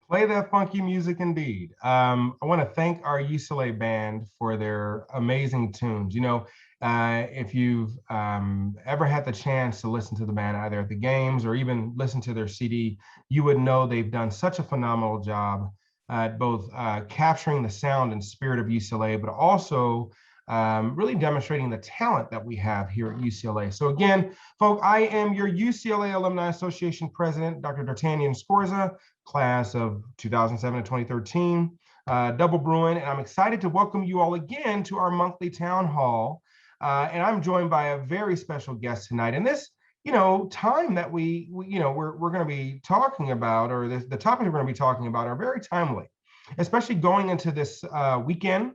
Play that funky music indeed. I want to thank our UCLA band for their amazing tunes. If you've ever had the chance to listen to the band either at the games or even listen to their CD, you would know they've done such a phenomenal job at both capturing the sound and spirit of UCLA, but also really demonstrating the talent that we have here at UCLA. So again, folks, I am your UCLA Alumni Association President, Dr. D'Artagnan Scorza, class of 2007 to 2013, double Bruin, and I'm excited to welcome you all again to our monthly town hall. And I'm joined by a very special guest tonight. And this, time that we're going to be talking about, or the topics we're going to be talking about, are very timely, especially going into this weekend.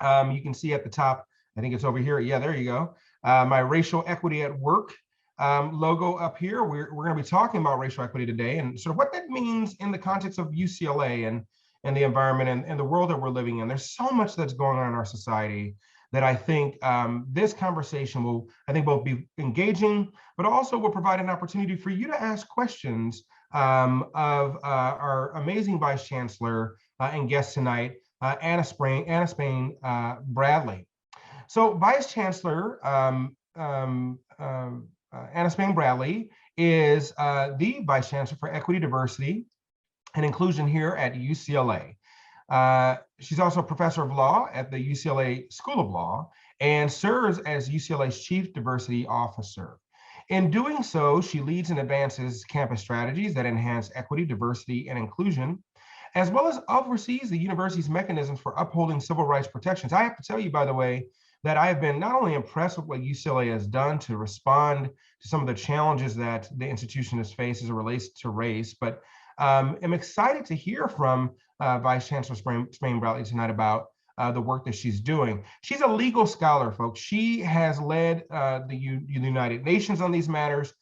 You can see at the top, I think it's over here. Yeah, there you go. My racial equity at work logo up here. We're going to be talking about racial equity today and sort of what that means in the context of UCLA and the environment and the world that we're living in. There's so much that's going on in our society that I think this conversation will, I think, both be engaging, but also will provide an opportunity for you to ask questions of our amazing Vice Chancellor and guest tonight, Anna Spain Bradley. So Vice Chancellor Anna Spain Bradley is the Vice Chancellor for Equity, Diversity, and Inclusion here at UCLA. She's also a professor of law at the UCLA School of Law and serves as UCLA's Chief Diversity Officer. In doing so, she leads and advances campus strategies that enhance equity, diversity, and inclusion, as well as oversees the university's mechanisms for upholding civil rights protections. I have to tell you, by the way, that I have been not only impressed with what UCLA has done to respond to some of the challenges that the institution has faced as it relates to race, but I'm excited to hear from Vice Chancellor Spain Bradley tonight about the work that she's doing. She's a legal scholar, folks. She has led the United Nations on these matters.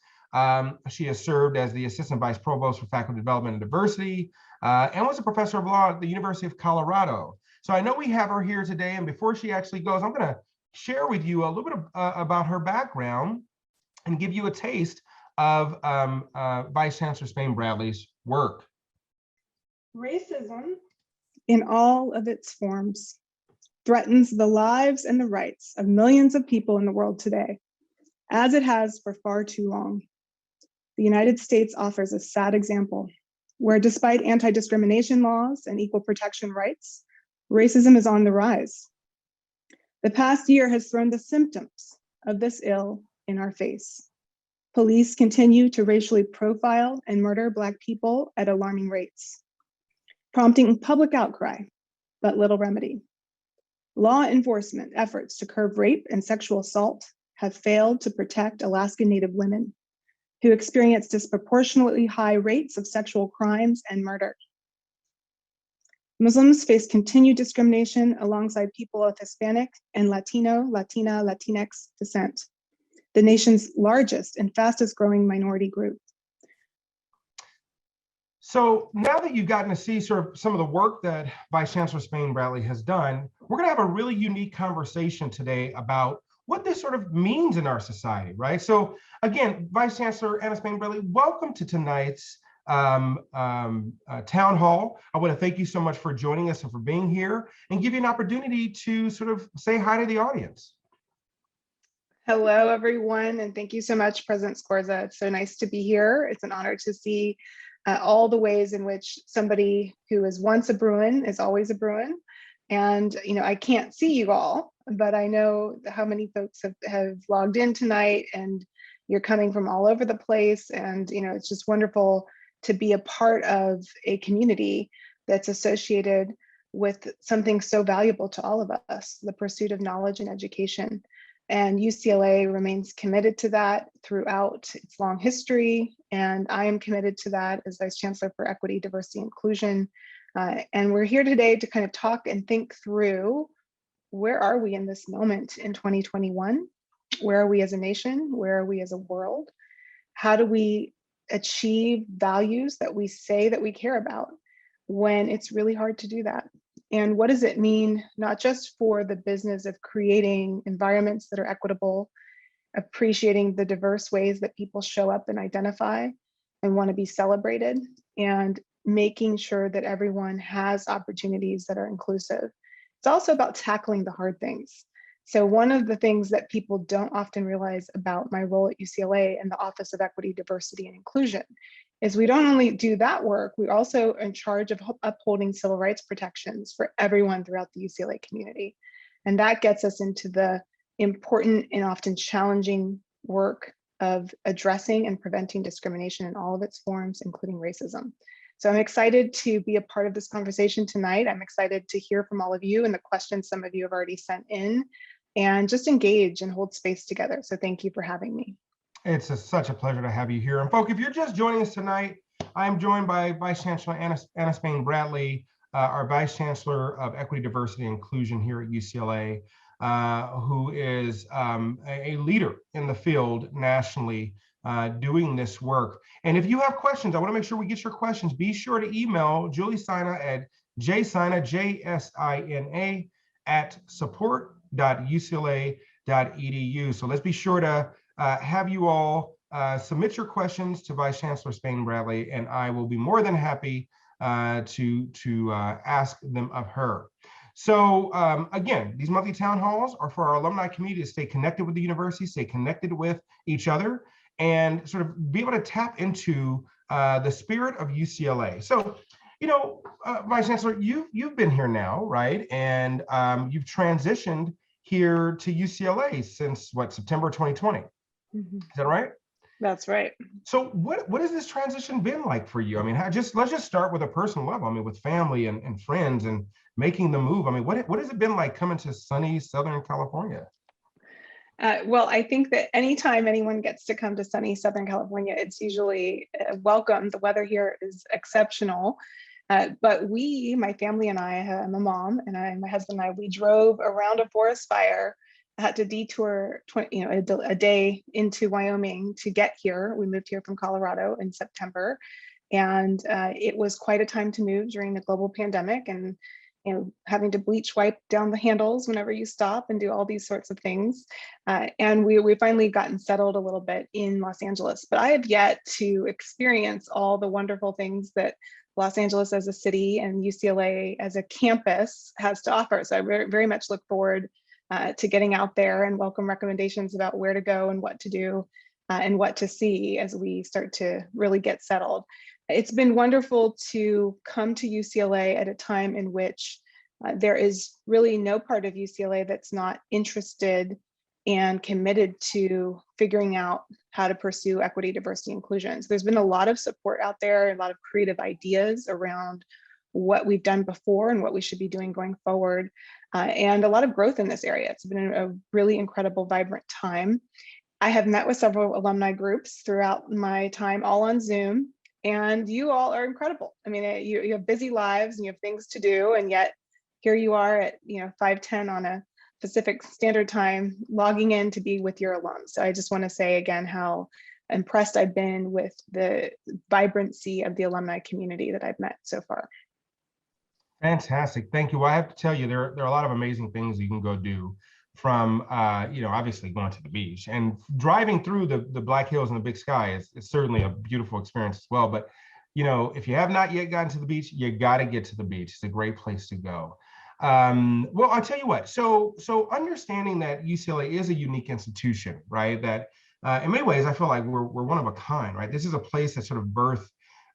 She has served as the Assistant Vice Provost for Faculty Development and Diversity, and was a professor of law at the University of Colorado. So I know we have her here today, and before she actually goes, I'm going to share with you a little bit about her background and give you a taste of Vice Chancellor Spain Bradley's work. Racism, in all of its forms, threatens the lives and the rights of millions of people in the world today, as it has for far too long. The United States offers a sad example, where despite anti-discrimination laws and equal protection rights, racism is on the rise. The past year has thrown the symptoms of this ill in our face. Police continue to racially profile and murder Black people at alarming rates, prompting public outcry, but little remedy. Law enforcement efforts to curb rape and sexual assault have failed to protect Alaskan Native women, who experience disproportionately high rates of sexual crimes and murder. Muslims face continued discrimination alongside people of Hispanic and Latinx descent, the nation's largest and fastest growing minority group. So now that you've gotten to see sort of some of the work that Vice Chancellor Spain Bradley has done, we're going to have a really unique conversation today about what this sort of means in our society, right? So again, Vice Chancellor Anna Spain Bradley, welcome to tonight's town hall. I want to thank you so much for joining us and for being here and give you an opportunity to sort of say hi to the audience. Hello, everyone, and thank you so much, President Scorza. It's so nice to be here. It's an honor to see all the ways in which somebody who is once a Bruin is always a Bruin. And, I can't see you all, but I know how many folks have logged in tonight, and you're coming from all over the place. And, it's just wonderful to be a part of a community that's associated with something so valuable to all of us, the pursuit of knowledge and education. And UCLA remains committed to that throughout its long history. And I am committed to that as Vice Chancellor for Equity, Diversity, Inclusion. And we're here today to kind of talk and think through, where are we in this moment in 2021? Where are we as a nation? Where are we as a world? How do we achieve values that we say that we care about when it's really hard to do that? And what does it mean, not just for the business of creating environments that are equitable, appreciating the diverse ways that people show up and identify and want to be celebrated, and making sure that everyone has opportunities that are inclusive. It's also about tackling the hard things. So one of the things that people don't often realize about my role at UCLA and the Office of Equity, Diversity, and Inclusion is we don't only do that work, we're also in charge of upholding civil rights protections for everyone throughout the UCLA community. And that gets us into the important and often challenging work of addressing and preventing discrimination in all of its forms, including racism. So I'm excited to be a part of this conversation tonight. I'm excited to hear from all of you and the questions some of you have already sent in, and just engage and hold space together. So thank you for having me. It's such a pleasure to have you here. And folks, if you're just joining us tonight, I'm joined by Vice Chancellor Anna Spain Bradley, our Vice Chancellor of Equity, Diversity, and Inclusion here at UCLA, who is a leader in the field nationally doing this work. And if you have questions, I want to make sure we get your questions. Be sure to email Julie Sina at jsina, JSINA, at support.ucla.edu. So let's be sure to have you all submit your questions to Vice Chancellor Spain Bradley, and I will be more than happy to ask them of her. So again, these monthly town halls are for our alumni community to stay connected with the university, stay connected with each other, and sort of be able to tap into the spirit of UCLA. So, you know, Vice Chancellor, you've been here now, right? And you've transitioned here to UCLA since what, September 2020? Mm-hmm. Is that right? That's right. So what has this transition been like for you? I mean, let's just start with a personal level. I mean, with family and friends and making the move. I mean, what has it been like coming to sunny Southern California? Well, I think that anytime anyone gets to come to sunny Southern California, it's usually welcome. The weather here is exceptional. But my family and I'm a mom, and my husband and I, we drove around a forest fire, had to detour a day into Wyoming to get here. We moved here from Colorado in September, and it was quite a time to move during the global pandemic, and having to bleach wipe down the handles whenever you stop and do all these sorts of things. And we finally gotten settled a little bit in Los Angeles, but I have yet to experience all the wonderful things that Los Angeles as a city and UCLA as a campus has to offer. So I very much look forward to getting out there and welcome recommendations about where to go and what to do and what to see as we start to really get settled. It's been wonderful to come to UCLA at a time in which there is really no part of UCLA that's not interested and committed to figuring out how to pursue equity, diversity, inclusion. So there's been a lot of support out there, a lot of creative ideas around what we've done before and what we should be doing going forward, and a lot of growth in this area. It's been a really incredible, vibrant time. I have met with several alumni groups throughout my time, all on Zoom, and you all are incredible. I mean, you have busy lives and you have things to do, and yet here you are at 5:10 on a Pacific Standard Time, logging in to be with your alums. So I just want to say again how impressed I've been with the vibrancy of the alumni community that I've met so far. Fantastic, thank you. Well, I have to tell you, there are a lot of amazing things you can go do, from obviously going to the beach and driving through the Black Hills and the Big Sky is certainly a beautiful experience as well. But if you have not yet gotten to the beach, you got to get to the beach. It's a great place to go. Well, I'll tell you what. So understanding that UCLA is a unique institution, right? That in many ways I feel like we're one of a kind, right? This is a place that sort of birthed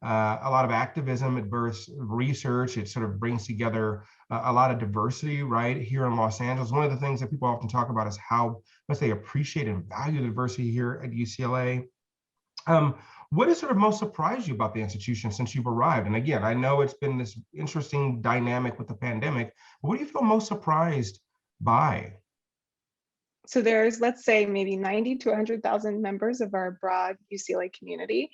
a lot of activism. It births research. It sort of brings together a lot of diversity, right, here in Los Angeles. One of the things that people often talk about is how much they appreciate and value the diversity here at UCLA. What has sort of most surprised you about the institution since you've arrived? And again, I know it's been this interesting dynamic with the pandemic, but what do you feel most surprised by? So there's, let's say, maybe 90 to 100,000 members of our broad UCLA community.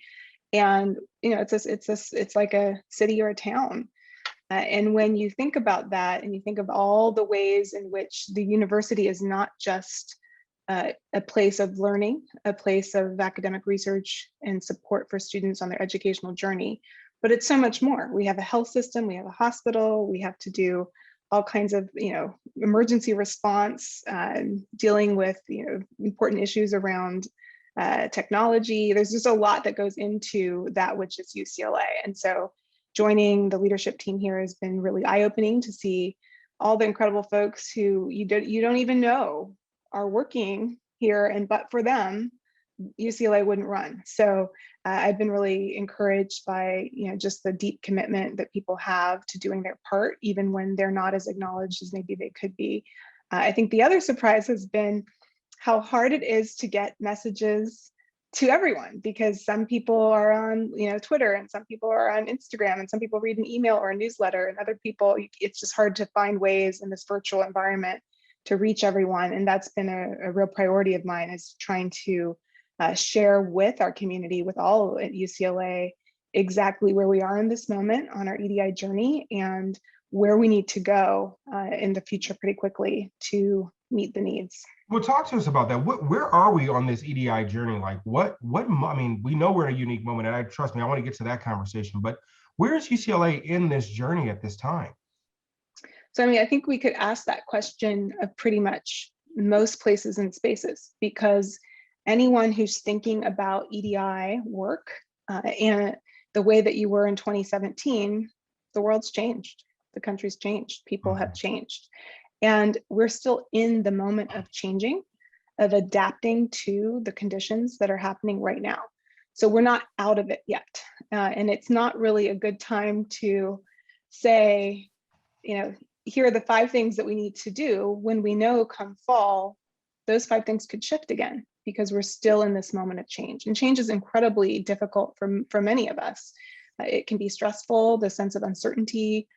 And it's like a city or a town. And when you think about that, and you think of all the ways in which the university is not just a place of learning, a place of academic research and support for students on their educational journey, but it's so much more. We have a health system, we have a hospital, we have to do all kinds of emergency response, dealing with important issues around technology. There's just a lot that goes into that, which is UCLA. And so joining the leadership team here has been really eye-opening to see all the incredible folks who you don't even know are working here, and but for them, UCLA wouldn't run. So I've been really encouraged by just the deep commitment that people have to doing their part, even when they're not as acknowledged as maybe they could be. I think the other surprise has been how hard it is to get messages to everyone, because some people are on Twitter, and some people are on Instagram, and some people read an email or a newsletter, and other people, it's just hard to find ways in this virtual environment to reach everyone. And that's been a real priority of mine, is trying to share with our community, with all at UCLA, exactly where we are in this moment on our EDI journey and where we need to go in the future pretty quickly to meet the needs. Well, talk to us about that. Where are we on this EDI journey? Like I mean, we know we're in a unique moment, and trust me, I want to get to that conversation, but where is UCLA in this journey at this time? So, I mean, I think we could ask that question of pretty much most places and spaces, because anyone who's thinking about EDI work and the way that you were in 2017, the world's changed, the country's changed, people have changed. And we're still in the moment of changing, of adapting to the conditions that are happening right now. So we're not out of it yet. And it's not really a good time to say, here are the 5 things that we need to do, when we know come fall, those 5 things could shift again, because we're still in this moment of change. And change is incredibly difficult for many of us. It can be stressful, the sense of uncertainty.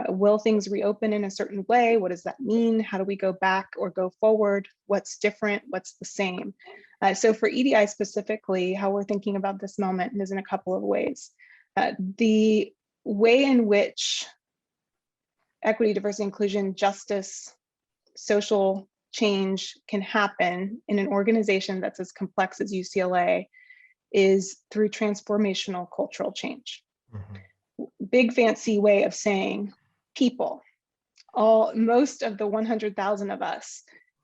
Will things reopen in a certain way? What does that mean? How do we go back or go forward? What's different? What's the same? So for EDI specifically, how we're thinking about this moment is in a couple of ways. The way in which equity, diversity, inclusion, justice, social change can happen in an organization that's as complex as UCLA is through transformational cultural change. Big fancy way of saying people, most of the 100,000 of us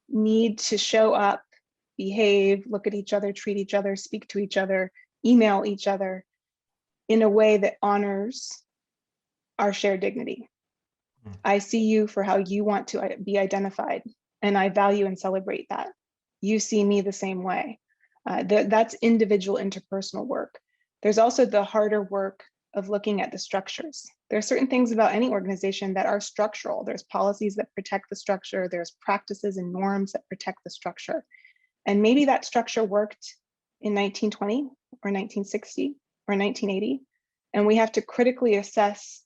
need to show up, behave, look at each other, treat each other, speak to each other, email each other in a way that honors our shared dignity. I see you for how you want to be identified, and I value and celebrate that. You see me the same way. That's individual interpersonal work. There's also the harder work of looking at the structures. There are certain things about any organization that are structural. There's policies that protect the structure. There's practices and norms that protect the structure. And maybe that structure worked in 1920 or 1960 or 1980. And we have to critically assess,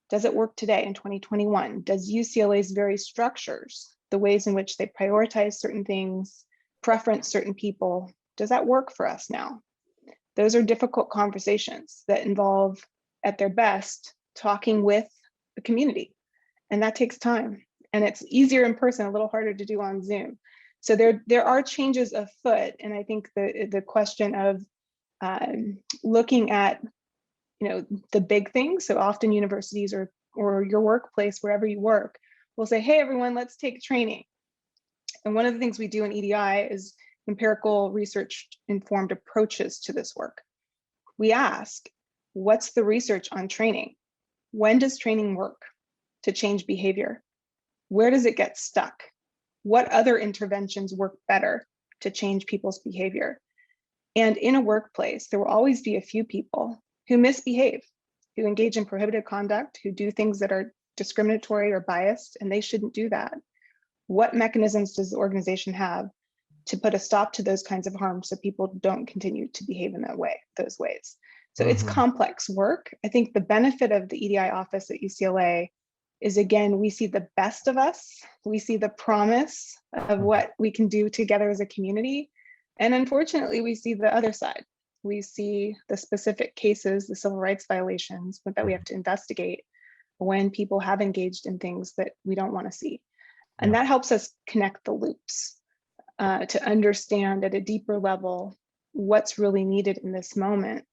does it work today in 2021? Does UCLA's very structures, the ways in which they prioritize certain things, preference certain people, does that work for us now? Those are difficult conversations that involve, at their best, talking with the community. And that takes time. And it's easier in person, a little harder to do on Zoom. So there are changes afoot. And I think the question of looking at the big things, so often universities or your workplace, wherever you work, will say, hey, everyone, let's take training. And one of the things we do in EDI is empirical research informed approaches to this work. We ask, what's the research on training? When does training work to change behavior? Where does it get stuck? What other interventions work better to change people's behavior? And in a workplace, there will always be a few people who misbehave, who engage in prohibited conduct, who do things that are discriminatory or biased, and they shouldn't do that. What mechanisms does the organization have to put a stop to those kinds of harms so people don't continue to behave in those ways? So it's complex work. I think the benefit of the EDI office at UCLA is, again, we see the best of us. We see the promise of what we can do together as a community. And unfortunately, we see the other side. We see the specific cases, the civil rights violations that we have to investigate when people have engaged in things that we don't want to see. And that helps us connect the loops to understand at a deeper level what's really needed in this moment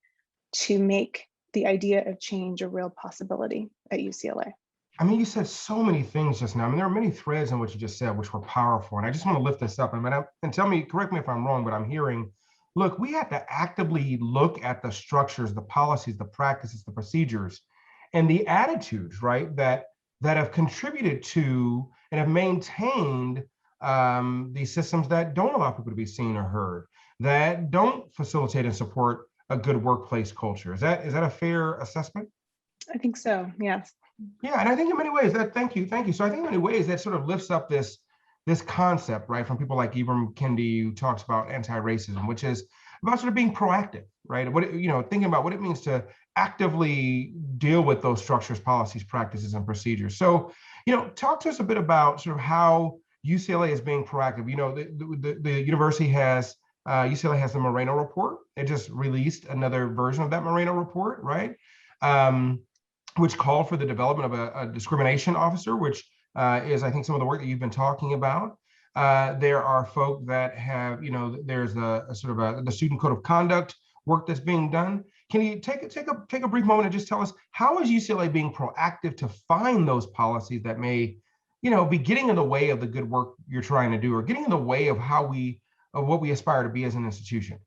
to make the idea of change a real possibility at UCLA. I mean, you said so many things just now. I mean, there are many threads in what you just said, which were powerful. And I just want to lift this up. And tell me, correct me if I'm wrong, but I'm hearing, look, we have to actively look at the structures, the policies, the practices, the procedures, and the attitudes, right, that have contributed to and have maintained these systems that don't allow people to be seen or heard, that don't facilitate and support a good workplace culture. Is that a fair assessment? I think so, yes. Yeah, and I think in many ways that thank you. So I think in many ways that sort of lifts up this concept, right, from people like Ibram Kendi, who talks about anti-racism, which is about sort of being proactive, right? Thinking about what it means to actively deal with those structures, policies, practices, and procedures. So, talk to us a bit about sort of how UCLA is being proactive. The university has UCLA has the Moreno Report. It just released another version of that Moreno Report, right? Which called for the development of a discrimination officer, which is, I think, some of the work that you've been talking about. There are folk that have, there's a sort of the student code of conduct work that's being done. Can you take a brief moment and just tell us, how is UCLA being proactive to find those policies that may, be getting in the way of the good work you're trying to do, or getting in the way of what we aspire to be as an institution?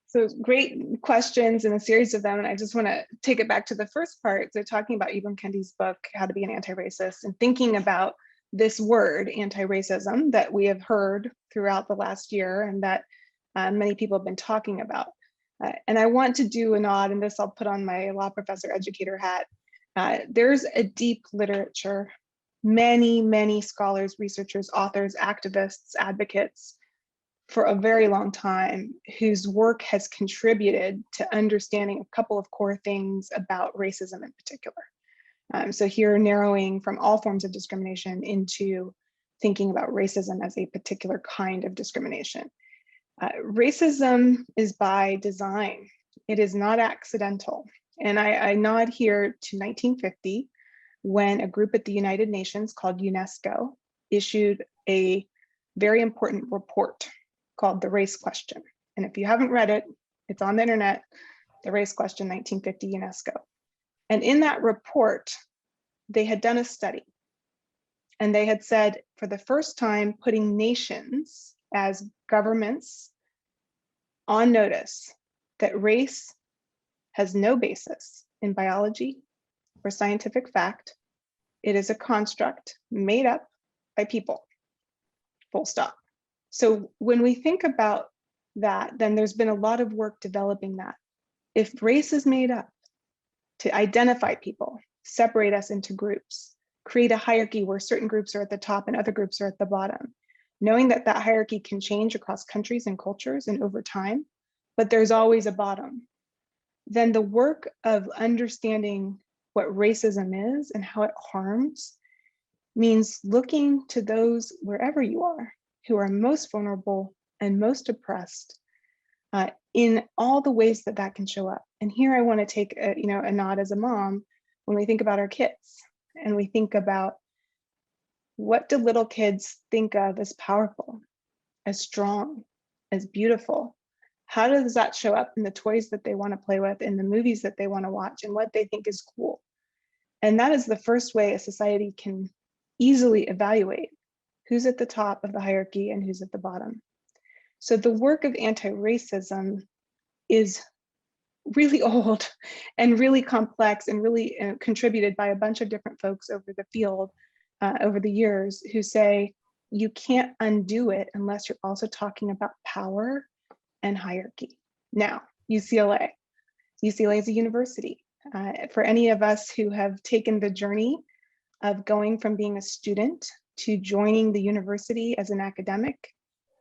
So great questions and a series of them. And I just want to take it back to the first part. So talking about Ibram Kendi's book, How to Be an Anti-Racist, and thinking about this word, anti-racism, that we have heard throughout the last year and that many people have been talking about. And I want to do a nod, and this I'll put on my law professor educator hat. There's a deep literature, many scholars, researchers, authors, activists, advocates for a very long time whose work has contributed to understanding a couple of core things about racism in particular. So here, narrowing from all forms of discrimination into thinking about racism as a particular kind of discrimination. Racism is by design. It is not accidental. And I nod here to 1950, when a group at the United Nations called Unesco issued a very important report called The Race Question. And if you haven't read it, it's on the internet, The Race Question, 1950 UNESCO. And in that report, they had done a study, and they had said, for the first time, putting nations as governments on notice that race has no basis in biology or scientific fact. It is a construct made up by people, full stop. So when we think about that, then there's been a lot of work developing that. If race is made up to identify people, separate us into groups, create a hierarchy where certain groups are at the top and other groups are at the bottom, knowing that that hierarchy can change across countries and cultures and over time, but there's always a bottom, then the work of understanding what racism is and how it harms means looking to those wherever you are who are most vulnerable and most oppressed in all the ways that that can show up. And here I want to take a nod as a mom when we think about our kids and we think about, what do little kids think of as powerful, as strong, as beautiful? How does that show up in the toys that they want to play with, in the movies that they want to watch, and what they think is cool? And that is the first way a society can easily evaluate who's at the top of the hierarchy and who's at the bottom. So the work of anti-racism is really old and really complex and really contributed by a bunch of different folks over the field over the years, who say you can't undo it unless you're also talking about power and hierarchy. Now, UCLA is a university. For any of us who have taken the journey of going from being a student to joining the university as an academic,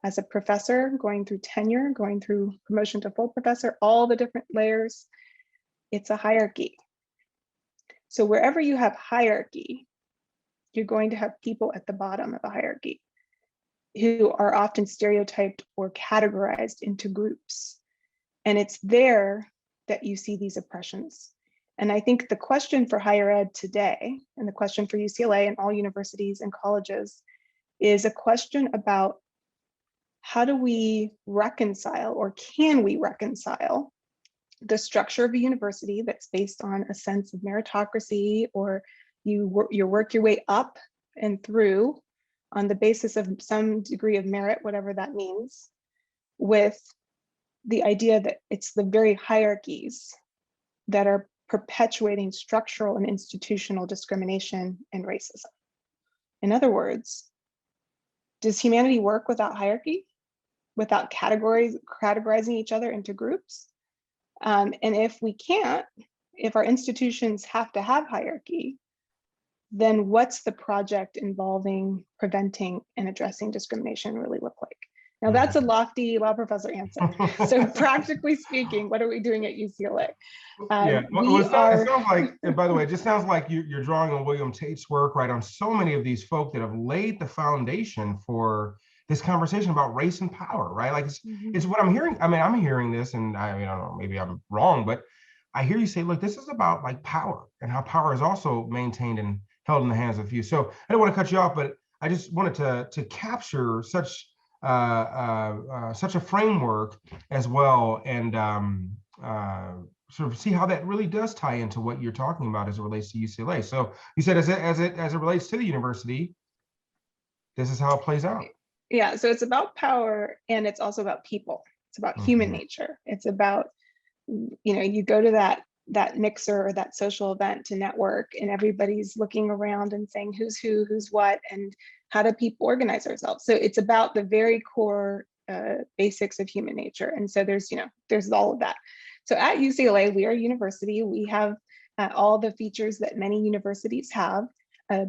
as a professor, going through tenure, going through promotion to full professor, all the different layers, it's a hierarchy. So wherever you have hierarchy, you're going to have people at the bottom of the hierarchy who are often stereotyped or categorized into groups. And it's there that you see these oppressions. And I think the question for higher ed today, and the question for UCLA and all universities and colleges, is a question about, how do we reconcile, or can we reconcile, the structure of a university that's based on a sense of meritocracy, or you work your way up and through on the basis of some degree of merit, whatever that means, with the idea that it's the very hierarchies that are perpetuating structural and institutional discrimination and racism. In other words, does humanity work without hierarchy, without categorizing each other into groups? And if we can't, if our institutions have to have hierarchy, then what's the project involving preventing and addressing discrimination really look like? Now that's a lofty law professor answer. So practically speaking, what are we doing at UCLA? Yeah, well, it sounds like, and by the way, it just sounds like you're drawing on William Tate's work, right, on so many of these folk that have laid the foundation for this conversation about race and power, right? Like it's what I'm hearing. I mean, I'm hearing this, and I mean, I don't know, maybe I'm wrong, but I hear you say, look, this is about like power and how power is also maintained and held in the hands of few. So I don't want to cut you off, but I just wanted to capture such a framework as well, and sort of see how that really does tie into what you're talking about as it relates to UCLA. So you said as it relates to the university, this is how it plays out. Yeah, so it's about power, and it's also about people. It's about human nature. It's about, you go to that mixer or that social event to network, and everybody's looking around and saying who's who, who's what, and how do people organize ourselves. So it's about the very core basics of human nature. And so there's all of that. So at UCLA, we are a university. We have all the features that many universities have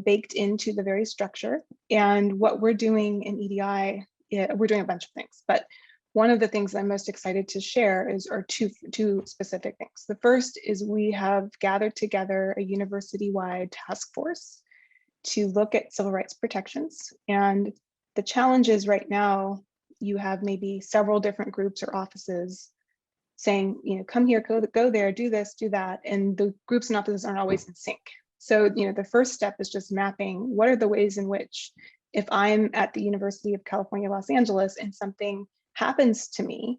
baked into the very structure. And what we're doing in EDI, we're doing a bunch of things, but one of the things I'm most excited to share are two specific things. The first is we have gathered together a university-wide task force to look at civil rights protections. And the challenge is right now, you have maybe several different groups or offices saying, come here, go there, do this, do that. And the groups and offices aren't always in sync. So, the first step is just mapping what are the ways in which, if I'm at the University of California, Los Angeles, and something happens to me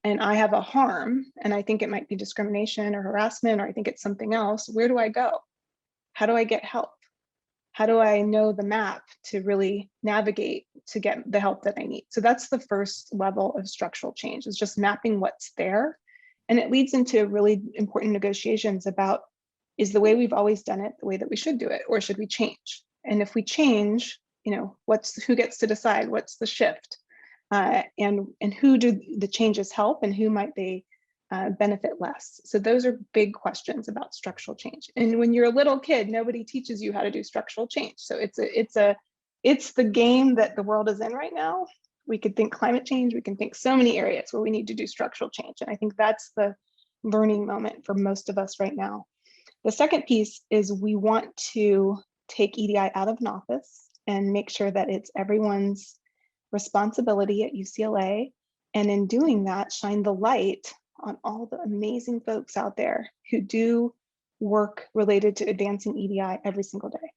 and I have a harm, and I think it might be discrimination or harassment, or I think it's something else, where do I go? How do I get help? How do I know the map to really navigate to get the help that I need? So that's the first level of structural change, is just mapping what's there. And it leads into really important negotiations about, is the way we've always done it the way that we should do it, or should we change? And if we change, who gets to decide what's the shift? And who do the changes help, and who might they benefit less? So those are big questions about structural change. And when you're a little kid, nobody teaches you how to do structural change. So it's the game that the world is in right now. We could think climate change, we can think so many areas where we need to do structural change. And I think that's the learning moment for most of us right now. The second piece is we want to take EDI out of an office and make sure that it's everyone's responsibility at UCLA. And in doing that, shine the light on all the amazing folks out there who do work related to advancing EDI every single day.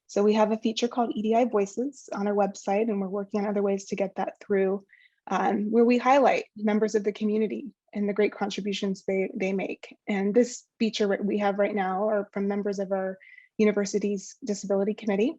So we have a feature called EDI Voices on our website, and we're working on other ways to get that through, where we highlight members of the community and the great contributions they make. And this feature we have right now are from members of our university's disability committee,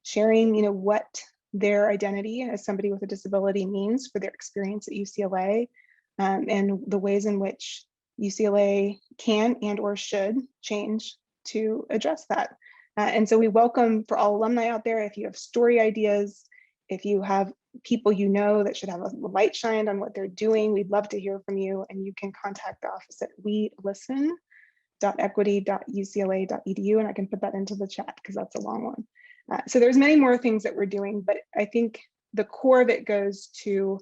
sharing what their identity as somebody with a disability means for their experience at UCLA, and the ways in which UCLA can and or should change to address that. And so we welcome, for all alumni out there, if you have story ideas, if you have people that should have a light shined on what they're doing, we'd love to hear from you. And you can contact the office at welisten.equity.ucla.edu, and I can put that into the chat because that's a long one. So there's many more things that we're doing, but I think the core of it goes to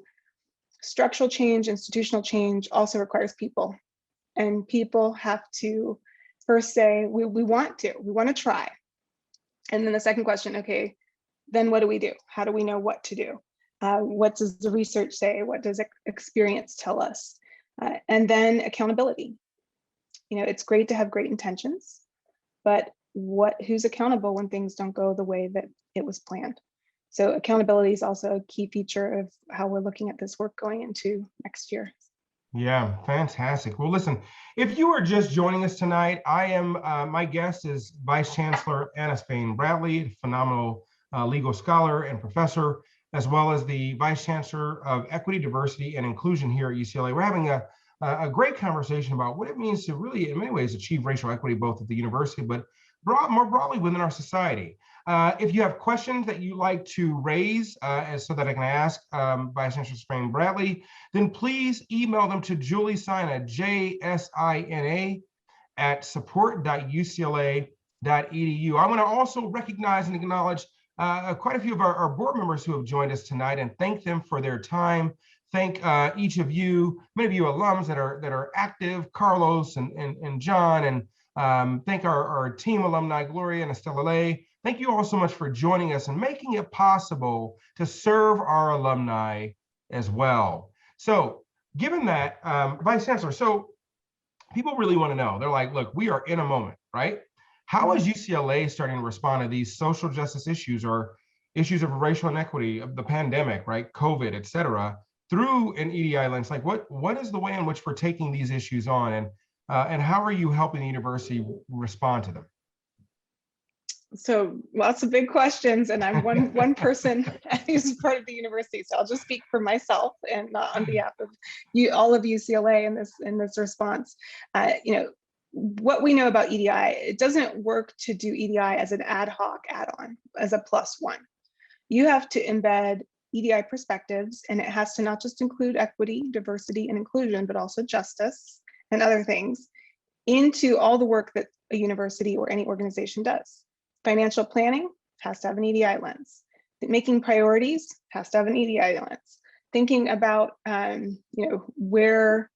structural change. Institutional change also requires people, and people have to first say, we want to try. And then the second question, okay, then what do we do? How do we know what to do? What does the research say? What does experience tell us? And then accountability. It's great to have great intentions, but who's accountable when things don't go the way that it was planned? So accountability is also a key feature of how we're looking at this work going into next year. Yeah, fantastic. Well, listen, if you are just joining us tonight, my guest is Vice Chancellor Anna Spain Bradley, phenomenal legal scholar and professor, as well as the Vice Chancellor of Equity, Diversity, and Inclusion here at UCLA. We're having a a great conversation about what it means to really, in many ways, achieve racial equity, both at the university, but more broadly within our society. If you have questions that you'd like to raise so that I can ask Vice Chancellor Spain Bradley, then please email them to Julie Sina, JSINA, at support.ucla.edu. I want to also recognize and acknowledge quite a few of our board members who have joined us tonight and thank them for their time. Thank each of you, many of you alums that are active, Carlos and John, and thank our team alumni, Gloria and Estella Lay. Thank you all so much for joining us and making it possible to serve our alumni as well. So given that, Vice Chancellor, so people really want to know, they're like, look, we are in a moment, right? How is UCLA starting to respond to these social justice issues or issues of racial inequity, of the pandemic, right? COVID, et cetera, through an EDI lens? Like what is the way in which we're taking these issues on, and how are you helping the university respond to them? So lots of big questions, and I'm one person who's part of the university, so I'll just speak for myself and not on behalf of you, all of UCLA in this response. What we know about EDI, it doesn't work to do EDI as an ad hoc add-on, as a plus one. You have to embed EDI perspectives, and it has to not just include equity, diversity, and inclusion, but also justice and other things into all the work that a university or any organization does. Financial planning has to have an EDI lens. Making priorities has to have an EDI lens. Thinking about where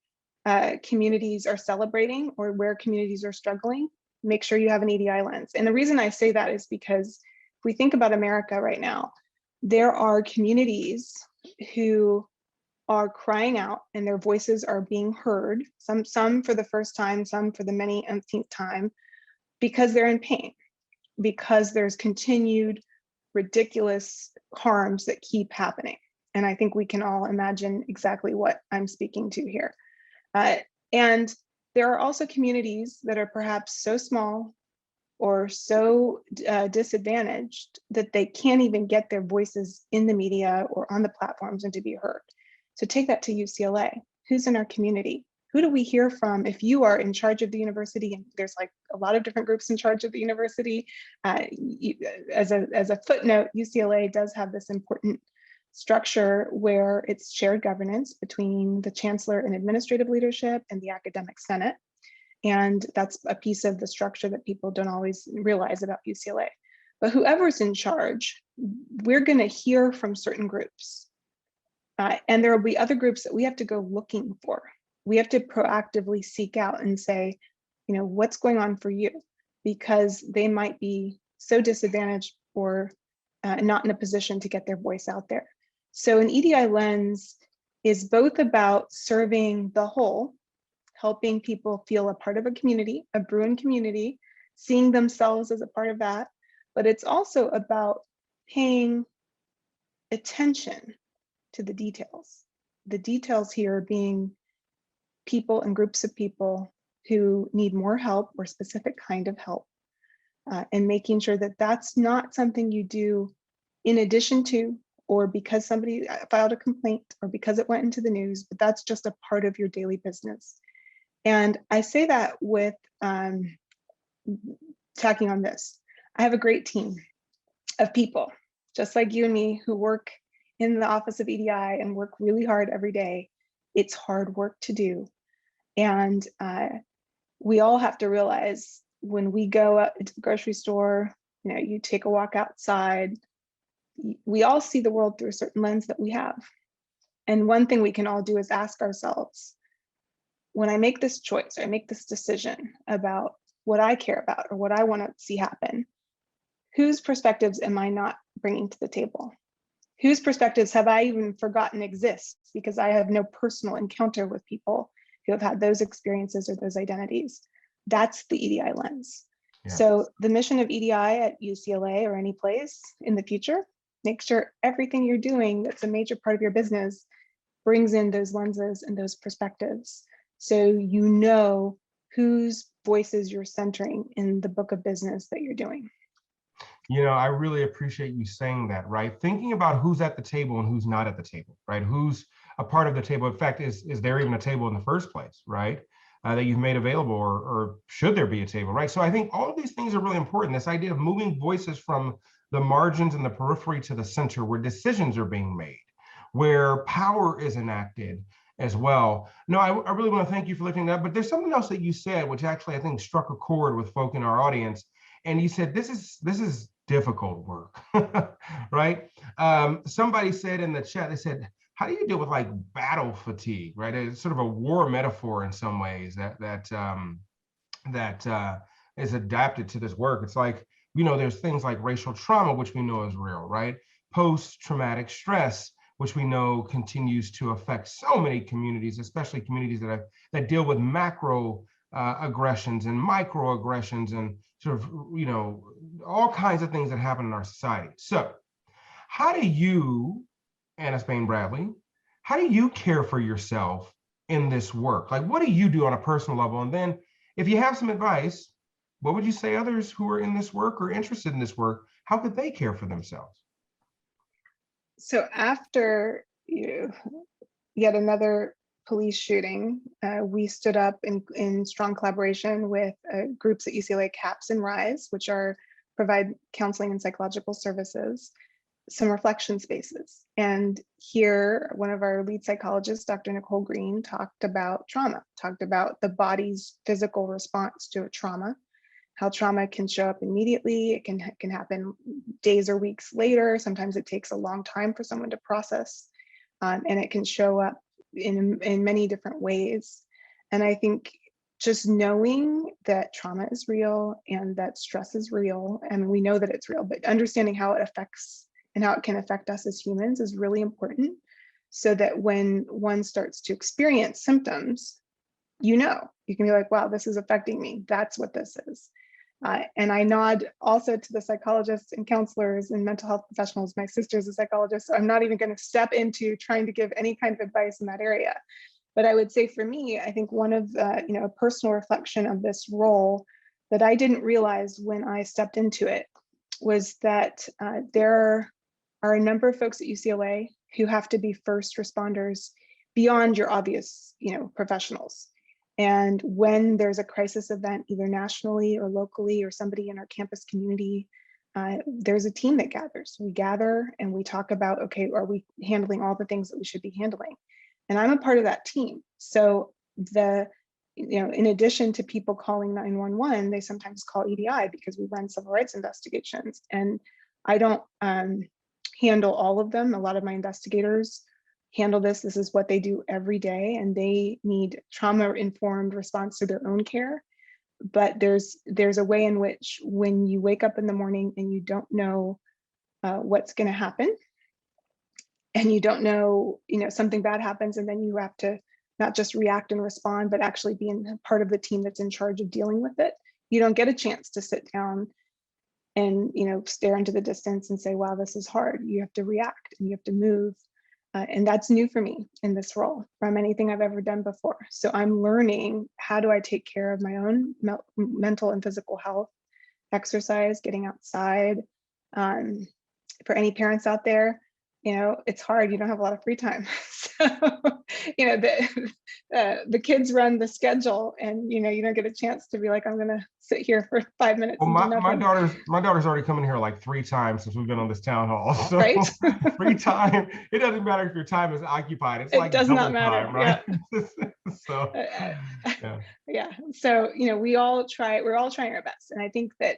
communities are celebrating or where communities are struggling, make sure you have an EDI lens. And the reason I say that is because if we think about America right now, there are communities who are crying out and their voices are being heard, some for the first time, some for the many umpteenth time, because they're in pain, because there's continued ridiculous harms that keep happening. And I think we can all imagine exactly what I'm speaking to here. And there are also communities that are perhaps so small or so disadvantaged that they can't even get their voices in the media or on the platforms and to be heard. So take that to UCLA. Who's in our community? Who do we hear from if you are in charge of the university? And there's like a lot of different groups in charge of the university. As a footnote, UCLA does have this important structure where it's shared governance between the chancellor and administrative leadership and the academic senate. And that's a piece of the structure that people don't always realize about UCLA. But whoever's in charge, we're going to hear from certain groups. And there will be other groups that we have to go looking for. We have to proactively seek out and say, what's going on for you? Because they might be so disadvantaged or not in a position to get their voice out there. So an EDI lens is both about serving the whole, helping people feel a part of a community, a Bruin community, seeing themselves as a part of that, but it's also about paying attention to the details. The details here being people and groups of people who need more help or specific kind of help, and making sure that that's not something you do in addition to, or because somebody filed a complaint or because it went into the news, but that's just a part of your daily business. And I say that with tacking on this. I have a great team of people, just like you and me, who work in the office of EDI and work really hard every day. It's hard work to do. And we all have to realize when we go out to the grocery store, you take a walk outside, we all see the world through a certain lens that we have. And one thing we can all do is ask ourselves, when I make this choice, or I make this decision about what I care about or what I want to see happen, whose perspectives am I not bringing to the table? Whose perspectives have I even forgotten exist because I have no personal encounter with people who have had those experiences or those identities? That's the EDI lens. Yeah. So the mission of EDI at UCLA or any place in the future, make sure everything you're doing that's a major part of your business brings in those lenses and those perspectives. So you know whose voices you're centering in the book of business that you're doing. I really appreciate you saying that, right? Thinking about who's at the table and who's not at the table, right? Who's a part of the table. In fact, is there even a table in the first place, right? That you've made available, or should there be a table, right? So I think all of these things are really important. This idea of moving voices from the margins and the periphery to the center, where decisions are being made, where power is enacted as well. No, I really want to thank you for lifting that up. But there's something else that you said, which actually I think struck a chord with folk in our audience. And you said this is difficult work, right? Somebody said in the chat, they said, how do you deal with like battle fatigue, right? It's sort of a war metaphor in some ways that is adapted to this work. It's like, there's things like racial trauma, which we know is real, right? Post-traumatic stress, which we know continues to affect so many communities, especially communities that deal with macro aggressions and microaggressions and sort of, all kinds of things that happen in our society. So how do you, Anna Spain Bradley, how do you care for yourself in this work? Like, what do you do on a personal level? And then if you have some advice, what would you say others who are in this work or interested in this work, how could they care for themselves? So after yet another police shooting, we stood up in strong collaboration with groups at UCLA CAPS and RISE, which provide counseling and psychological services, some reflection spaces. And here, one of our lead psychologists, Dr. Nicole Green, talked about trauma, talked about the body's physical response to a trauma, how trauma can show up immediately. It can happen days or weeks later. Sometimes it takes a long time for someone to process, and it can show up in many different ways. And I think just knowing that trauma is real and that stress is real, and we know that it's real, but understanding how it affects and how it can affect us as humans is really important, so that when one starts to experience symptoms, you can be like, wow, this is affecting me. That's what this is. And I nod also to the psychologists and counselors and mental health professionals. My sister's a psychologist, so I'm not even going to step into trying to give any kind of advice in that area. But I would say for me, I think one of a personal reflection of this role that I didn't realize when I stepped into it was that there are a number of folks at UCLA who have to be first responders beyond your obvious, professionals. And when there's a crisis event, either nationally or locally, or somebody in our campus community, there's a team that gathers. We gather and we talk about, okay, are we handling all the things that we should be handling? And I'm a part of that team. So in addition to people calling 911, they sometimes call EDI because we run civil rights investigations. And I don't handle all of them. A lot of my investigators handle this. This is what they do every day, and they need trauma-informed response to their own care. But there's a way in which when you wake up in the morning and you don't know what's going to happen, and you don't know, something bad happens, and then you have to not just react and respond, but actually be part of the team that's in charge of dealing with it. You don't get a chance to sit down and stare into the distance and say, wow, this is hard. You have to react and you have to move. And that's new for me in this role from anything I've ever done before. So I'm learning, how do I take care of my own mental and physical health, exercise, getting outside. For any parents out there, it's hard. You don't have a lot of free time. So, the kids run the schedule, and, you don't get a chance to be like, I'm going to sit here for 5 minutes. Well, and do my nothing. my daughter's already come in here like 3 times since we've been on this town hall. So Right? free time, it doesn't matter if your time is occupied. It's It like does not double matter. time, right? Yeah. So yeah. Yeah. So, we're all trying our best. And I think that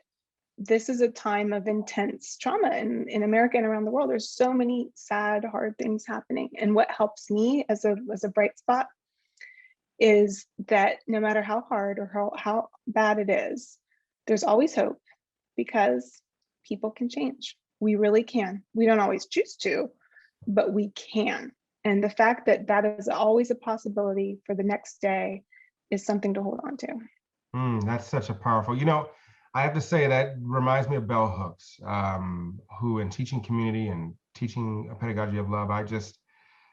this is a time of intense trauma in America and around the world. There's so many sad, hard things happening. And what helps me as a bright spot is that no matter how hard or how bad it is, there's always hope, because people can change. We really can. We don't always choose to, but we can. And the fact that that is always a possibility for the next day is something to hold on to. That's such a powerful, I have to say that reminds me of Bell Hooks, who in teaching community and teaching a pedagogy of love,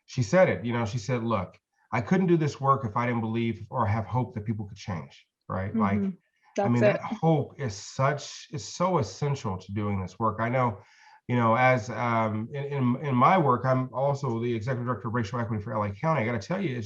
she said it, she said, look, I couldn't do this work if I didn't believe or have hope that people could change, right? Mm-hmm. Like, That's that hope is so essential to doing this work. I know As in my work, I'm also the executive director of racial equity for LA County. I got to tell you,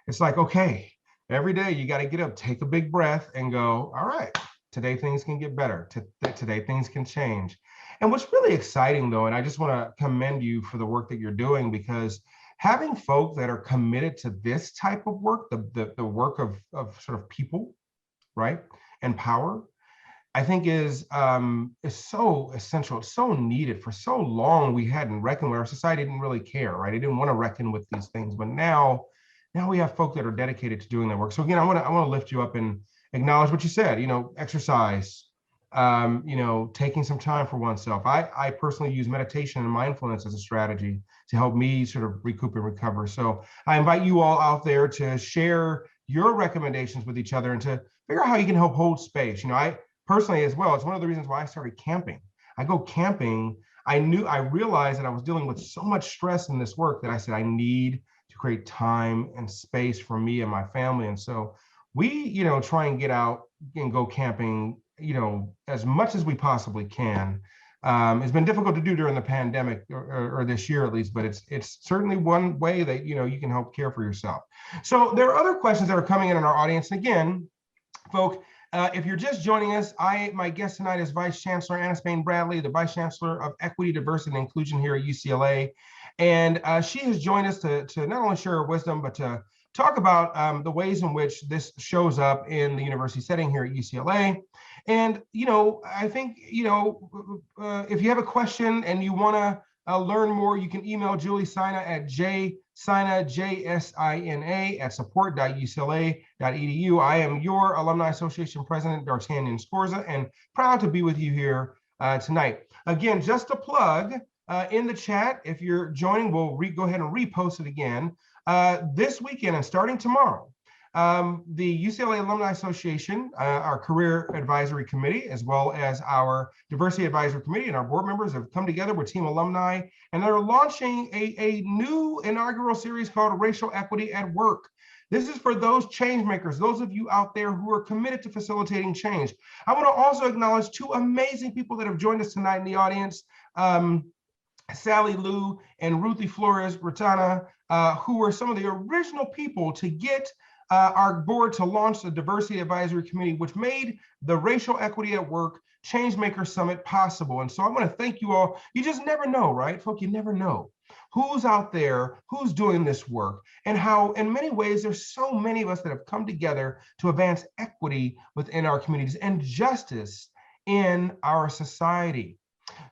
it's like, okay, every day you got to get up, take a big breath and go, all right, today things can get better. Today things can change. And what's really exciting though, and I just want to commend you for the work that you're doing, because having folk that are committed to this type of work, the work of sort of people, right, and power, I think is so essential. It's so needed. For so long, we hadn't reckoned with, our society didn't really care, right? It didn't want to reckon with these things. But now we have folk that are dedicated to doing that work. So again, I want to lift you up and acknowledge what you said. Exercise, taking some time for oneself. I personally use meditation and mindfulness as a strategy to help me sort of recoup and recover. So I invite you all out there to share your recommendations with each other and to figure out how you can help hold space. I personally as well, it's one of the reasons why I started camping. I go camping. I realized that I was dealing with so much stress in this work that I said, I need to create time and space for me and my family. And so we, try and get out and go camping, as much as we possibly can. It's been difficult to do during the pandemic or this year at least, but it's certainly one way that, you can help care for yourself. So there are other questions that are coming in our audience. And again, folk, if you're just joining us, my guest tonight is Vice Chancellor Anna Spain Bradley, the Vice Chancellor of Equity, Diversity, and Inclusion here at UCLA. And she has joined us to not only share her wisdom, but to talk about the ways in which this shows up in the university setting here at UCLA. And, I think, if you have a question and you want to learn more, you can email Julie Sina at Sina, JSINA at support.ucla.edu. I am your Alumni Association President, D'Artagnan Scorza, and proud to be with you here tonight. Again, just a plug in the chat, if you're joining, we'll go ahead and repost it again. This weekend and starting tomorrow, the UCLA Alumni Association, our Career Advisory Committee, as well as our Diversity Advisory Committee and our board members have come together with Team Alumni, and they're launching a new inaugural series called Racial Equity at Work. This is for those change makers, those of you out there who are committed to facilitating change. I want to also acknowledge two amazing people that have joined us tonight in the audience. Sally Lou and Ruthie Flores Rotana, who were some of the original people to get our board to launch the Diversity Advisory Committee, which made the Racial Equity at Work Changemaker Summit possible. And so I want to thank you all. You just never know, right, folk? You never know who's out there, who's doing this work, and how in many ways there's so many of us that have come together to advance equity within our communities and justice in our society.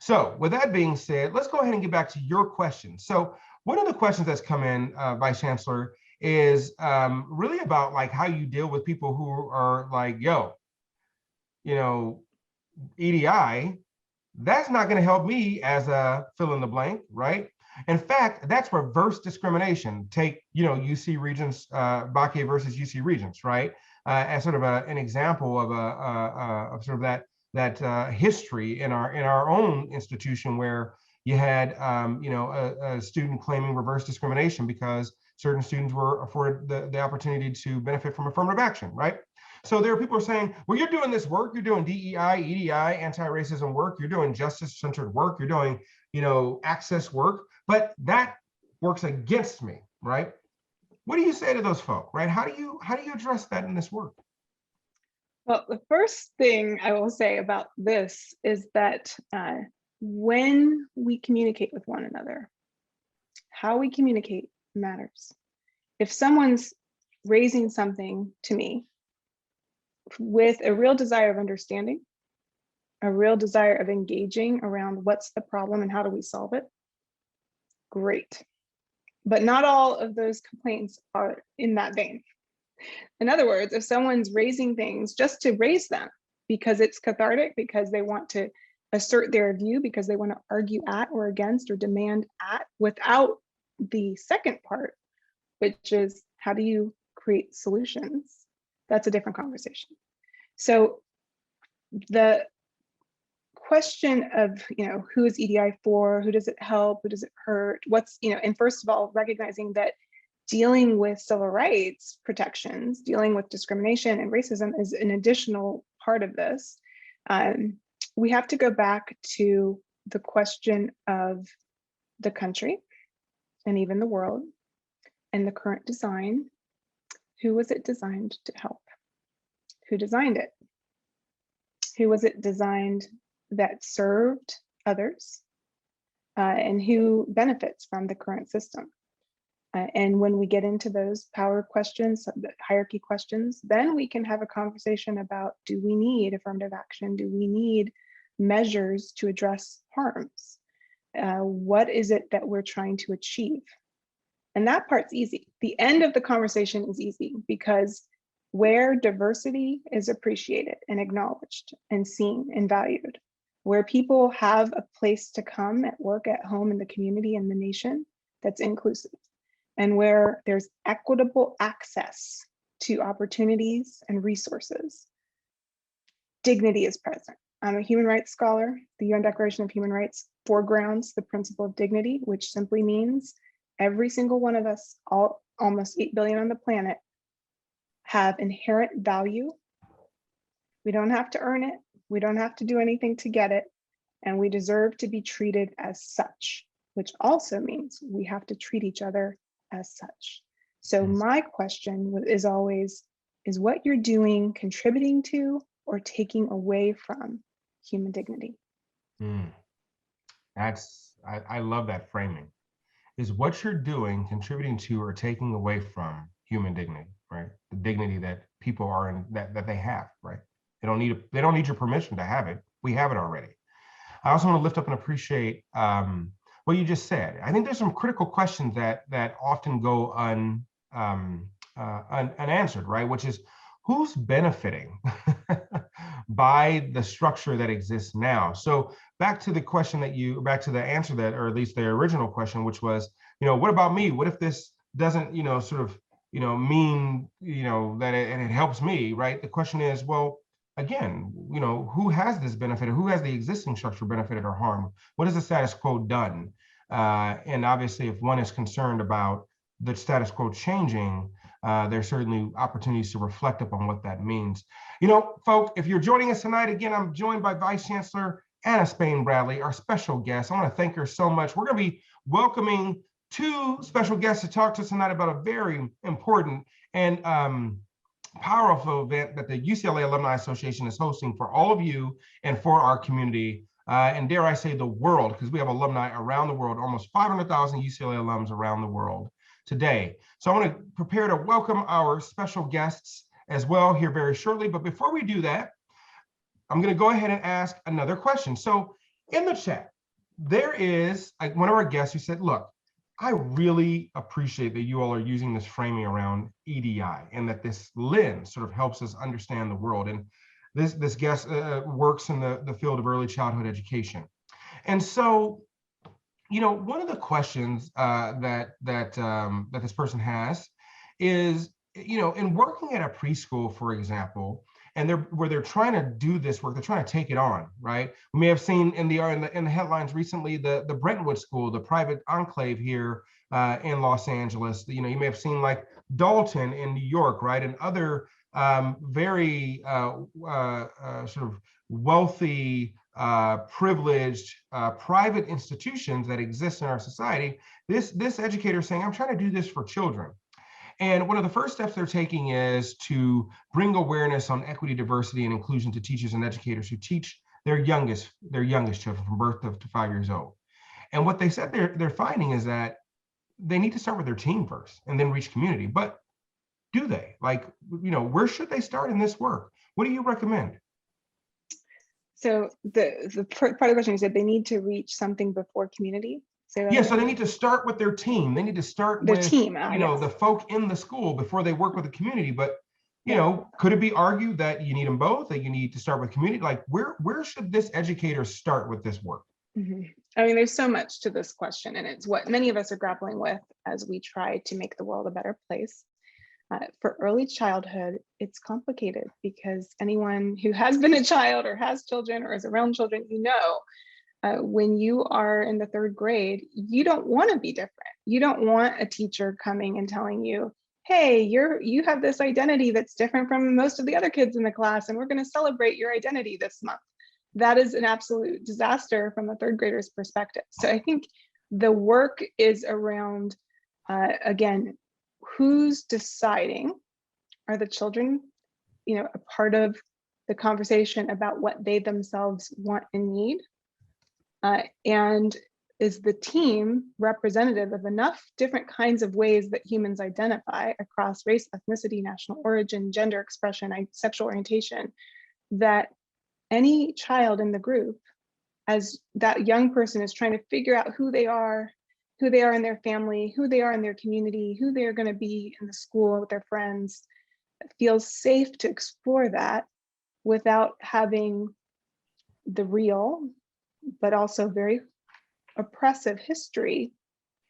So with that being said, let's go ahead and get back to your questions. So one of the questions that's come in, Vice Chancellor, is really about like how you deal with people who are like, yo, EDI, that's not going to help me as a fill in the blank, right? In fact, that's reverse discrimination. Take, UC Regents, Bakke versus UC Regents, right? As sort of an example of sort of that history in our own institution, where you had a student claiming reverse discrimination because certain students were afforded the opportunity to benefit from affirmative action, right? So there are people who are saying, well, you're doing this work, you're doing DEI, EDI, anti-racism work, you're doing justice-centered work, you're doing, access work, but that works against me, right? What do you say to those folk, right? How do you address that in this work? Well, the first thing I will say about this is that when we communicate with one another, how we communicate matters. If someone's raising something to me with a real desire of understanding, a real desire of engaging around what's the problem and how do we solve it, great. But not all of those complaints are in that vein. In other words, if someone's raising things just to raise them because it's cathartic, because they want to assert their view, because they want to argue at or against or demand at, without the second part, which is how do you create solutions, that's a different conversation. So the question of, who is EDI for, who does it help, who does it hurt, and first of all, recognizing that dealing with civil rights protections, dealing with discrimination and racism is an additional part of this. We have to go back to the question of the country and even the world and the current design. Who was it designed to help? Who designed it? Who was it designed that served others? And who benefits from the current system? And when we get into those power questions, the hierarchy questions, then we can have a conversation about, do we need affirmative action? Do we need measures to address harms? What is it that we're trying to achieve? And that part's easy. The end of the conversation is easy, because where diversity is appreciated and acknowledged and seen and valued, where people have a place to come at work, at home, in the community, and the nation that's inclusive, and where there's equitable access to opportunities and resources, dignity is present. I'm a human rights scholar. The UN Declaration of Human Rights foregrounds the principle of dignity, which simply means every single one of us, almost 8 billion on the planet, have inherent value. We don't have to earn it. We don't have to do anything to get it. And we deserve to be treated as such, which also means we have to treat each other as such. So my question is always, is what you're doing contributing to or taking away from human dignity? I love that framing. Is what you're doing contributing to or taking away from human dignity, right? The dignity that people are in, that they have, right? They don't need your permission to have it. We have it already. I also want to lift up and appreciate what you just said. I think there's some critical questions that often go unanswered, right? Which is, who's benefiting by the structure that exists now? So back to the answer that, or at least the original question, which was, what about me? What if this doesn't, mean, that it helps me, right? The question is, well, again, who has this benefited? Who has the existing structure benefited or harmed? What has the status quo done? And obviously, if one is concerned about the status quo changing, there's certainly opportunities to reflect upon what that means. Folks, if you're joining us tonight, again, I'm joined by Vice Chancellor Anna Spain Bradley, our special guest. I want to thank her so much. We're going to be welcoming two special guests to talk to us tonight about a very important and powerful event that the UCLA Alumni Association is hosting for all of you and for our community, and dare I say the world, because we have alumni around the world, almost 500,000 UCLA alums around the world today. So I want to prepare to welcome our special guests as well here very shortly. But before we do that, I'm going to go ahead and ask another question. So in the chat, there is one of our guests who said, look, I really appreciate that you all are using this framing around EDI and that this lens sort of helps us understand the world. And this guest works in the field of early childhood education. And so, one of the questions that this person has is, in working at a preschool, for example, and where they're trying to do this work, they're trying to take it on, right? We may have seen in the headlines recently the Brentwood School, the private enclave here in Los Angeles. You may have seen like Dalton in New York, right, and other very sort of wealthy, privileged private institutions that exist in our society. This educator is saying, I'm trying to do this for children. And one of the first steps they're taking is to bring awareness on equity, diversity, and inclusion to teachers and educators who teach their youngest children from birth to 5 years old. And what they said they're finding is that they need to start with their team first and then reach community. But do they? Where should they start in this work? What do you recommend? So the part of the question, you said they need to reach something before community. So they need to start with their team. They need to start with team, the folk in the school before they work with the community. But could it be argued that you need them both? That you need to start with community? Like where should this educator start with this work? Mm-hmm. I mean, there's so much to this question, and it's what many of us are grappling with as we try to make the world a better place. For early childhood, it's complicated because anyone who has been a child or has children or is around children, when you are in the third grade, you don't want to be different. You don't want a teacher coming and telling you, hey, you have this identity that's different from most of the other kids in the class, and we're going to celebrate your identity this month. that is an absolute disaster from a third grader's perspective. So I think the work is around, again, who's deciding? Are the children, a part of the conversation about what they themselves want and need? And is the team representative of enough different kinds of ways that humans identify across race, ethnicity, national origin, gender expression, sexual orientation, that any child in the group, as that young person is trying to figure out who they are in their family, who they are in their community, who they are going to be in the school with their friends, feels safe to explore that without having the real, but also very oppressive history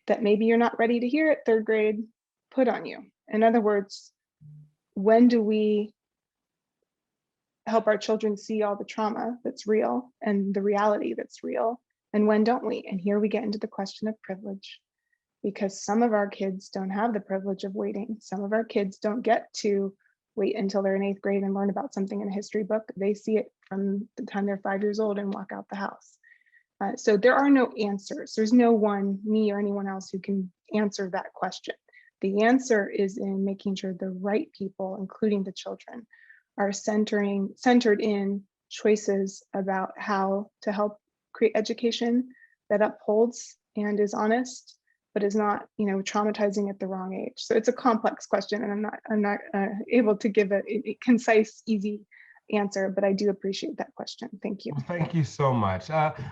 that maybe you're not ready to hear at third grade put on you. In other words, when do we help our children see all the trauma that's real and the reality that's real, and when don't we? And here we get into the question of privilege, because some of our kids don't have the privilege of waiting. Some of our kids don't get to wait until they're in 8th grade and learn about something in a history book. They see it from the time they're 5 years old and walk out the house. So there are no answers. There's no one, me or anyone else, who can answer that question. The answer is in making sure the right people, including the children, are centered in choices about how to help create education that upholds and is honest, but is not, traumatizing at the wrong age. So it's a complex question, and I'm not able to give a concise, easy answer, but I do appreciate that question. Thank you. Well, thank you so much.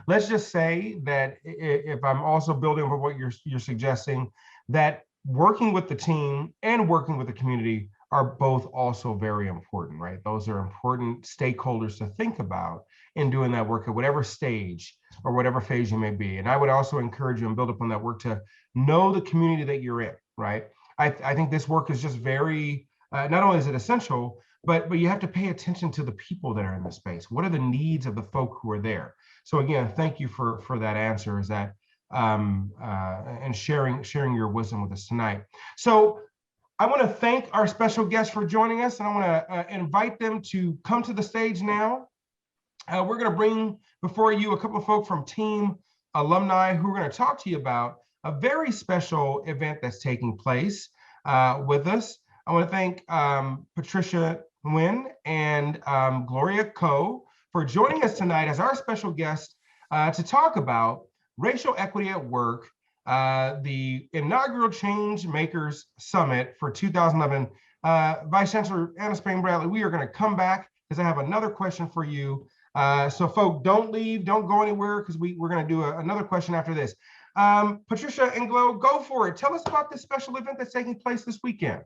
Let's just say that if I'm also building on what you're suggesting, that working with the team and working with the community are both also very important, right? Those are important stakeholders to think about in doing that work at whatever stage or whatever phase you may be. And I would also encourage you and build upon that work to know the community that you're in, right? I think this work is just very, not only is it essential, but you have to pay attention to the people that are in the space. What are the needs of the folk who are there? So again, thank you for that answer, is that and sharing your wisdom with us tonight. So I want to thank our special guests for joining us, and I want to invite them to come to the stage now. We're going to bring before you a couple of folk from Team Alumni who are going to talk to you about a very special event that's taking place with us. I want to thank Patricia Nguyen and Gloria Ko for joining us tonight as our special guest to talk about racial equity at work, the inaugural Change Makers Summit for 2011. Vice Chancellor Anna Spain Bradley, we are going to come back because I have another question for you. So folk, don't leave, don't go anywhere, because we're going to do another question after this. Patricia and Glo, go for it. Tell us about this special event that's taking place this weekend.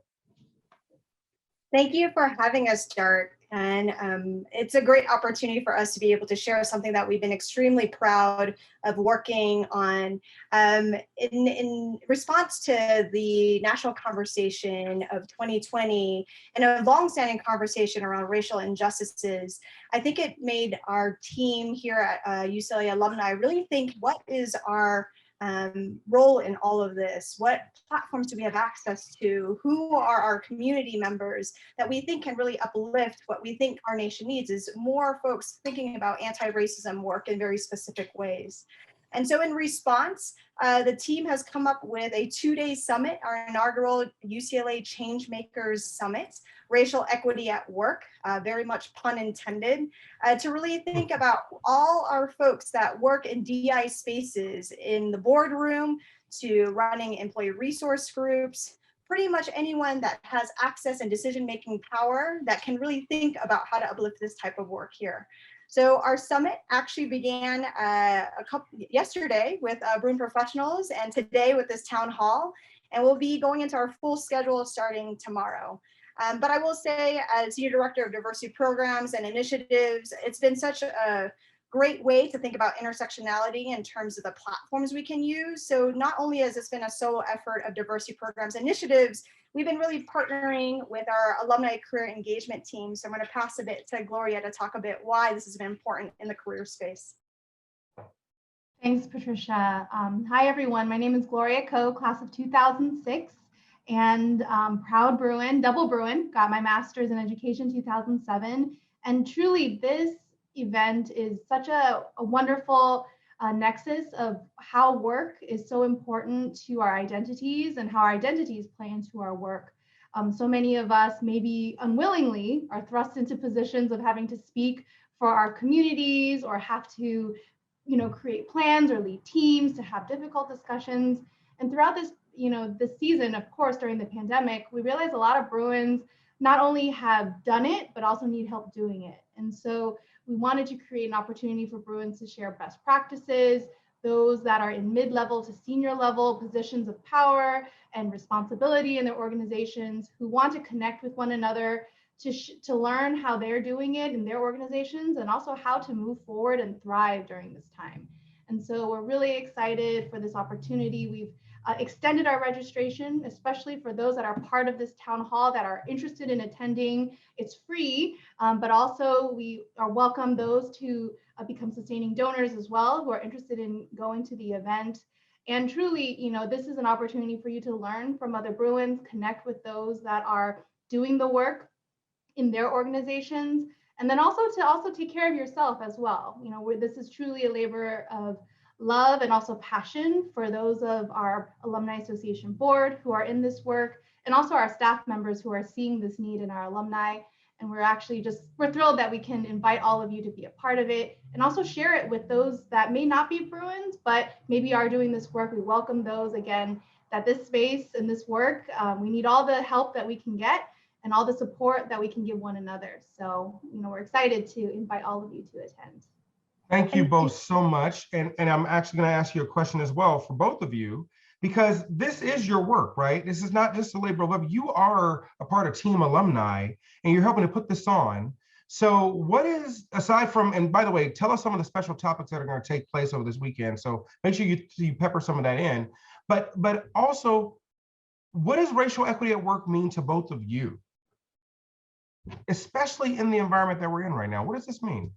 Thank you for having us, Dart. And it's a great opportunity for us to be able to share something that we've been extremely proud of working on. In response to the national conversation of 2020 and a longstanding conversation around racial injustices, I think it made our team here at UCLA Alumni really think, what is our role in all of this? What platforms do we have access to? Who are our community members that we think can really uplift what we think our nation needs? Is more folks thinking about anti-racism work in very specific ways. And so in response, the team has come up with a 2-day summit, our inaugural UCLA Changemakers Summit, Racial Equity at Work, very much pun intended, to really think about all our folks that work in DI spaces, in the boardroom, to running employee resource groups, pretty much anyone that has access and decision-making power that can really think about how to uplift this type of work here. So our summit actually began yesterday with Bruin professionals, and today with this town hall, and we'll be going into our full schedule starting tomorrow. But I will say, as Senior Director of Diversity Programs and Initiatives, it's been such a great way to think about intersectionality in terms of the platforms we can use. So not only has this been a solo effort of diversity programs initiatives, we've been really partnering with our alumni career engagement team. So I'm going to pass a bit to Gloria to talk a bit why this has been important in the career space. Thanks, Patricia. Hi, everyone. My name is Gloria Ko, class of 2006, and proud Bruin, double Bruin, got my master's in education 2007. And truly, this event is such a wonderful nexus of how work is so important to our identities and how our identities play into our work. So many of us, maybe unwillingly, are thrust into positions of having to speak for our communities or have to, create plans or lead teams to have difficult discussions. And throughout this season, of course, during the pandemic, we realized a lot of Bruins not only have done it, but also need help doing it. And so we wanted to create an opportunity for Bruins to share best practices, those that are in mid-level to senior level positions of power and responsibility in their organizations, who want to connect with one another to learn how they're doing it in their organizations, and also how to move forward and thrive during this time. And so we're really excited for this opportunity. We've extended our registration, especially for those that are part of this town hall that are interested in attending. It's free, but also we are welcome those to become sustaining donors as well, who are interested in going to the event. And truly, this is an opportunity for you to learn from other Bruins, connect with those that are doing the work in their organizations, and then also take care of yourself as well. Where this is truly a labor of love and also passion for those of our Alumni Association board who are in this work, and also our staff members who are seeing this need in our alumni. And we're thrilled that we can invite all of you to be a part of it and also share it with those that may not be Bruins, but maybe are doing this work. We welcome those again, that this space and this work, we need all the help that we can get and all the support that we can give one another. So, we're excited to invite all of you to attend. Thank you both so much. And I'm actually going to ask you a question as well for both of you, because this is your work, right? This is not just a labor of love. You are a part of Team Alumni, and you're helping to put this on. So what is, aside from, and by the way, tell us some of the special topics that are going to take place over this weekend. So make sure you pepper some of that in. But also, what does racial equity at work mean to both of you? Especially in the environment that we're in right now. What does this mean?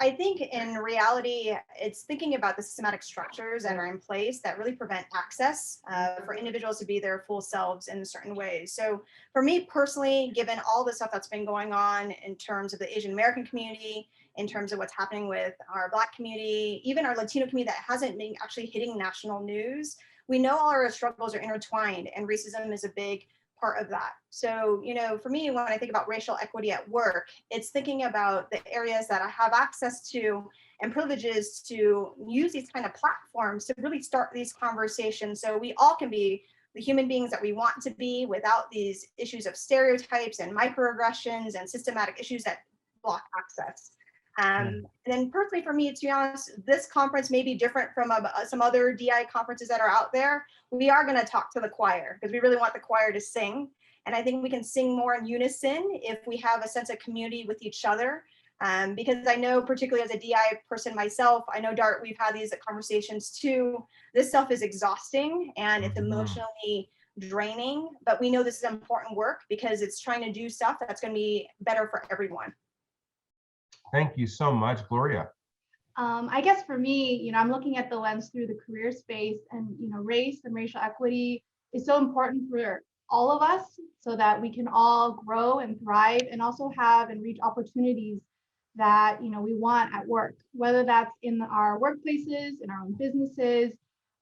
I think in reality, it's thinking about the systematic structures that are in place that really prevent access for individuals to be their full selves in certain ways. So for me personally, given all the stuff that's been going on in terms of the Asian American community, in terms of what's happening with our Black community, even our Latino community that hasn't been actually hitting national news, we know all our struggles are intertwined, and racism is a big part of that. So, for me, when I think about racial equity at work, it's thinking about the areas that I have access to and privileges to use these kind of platforms to really start these conversations so we all can be the human beings that we want to be without these issues of stereotypes and microaggressions and systematic issues that block access. And then personally for me, to be honest, this conference may be different from some other DI conferences that are out there. We are going to talk to the choir because we really want the choir to sing. And I think we can sing more in unison if we have a sense of community with each other. Because I know, particularly as a DI person myself, I know, Dart, we've had these conversations too. This stuff is exhausting and it's emotionally draining, but we know this is important work because it's trying to do stuff that's going to be better for everyone. Thank you so much, Gloria. I guess for me, I'm looking at the lens through the career space, and race and racial equity is so important for all of us so that we can all grow and thrive and also have and reach opportunities that we want at work, whether that's in our workplaces, in our own businesses.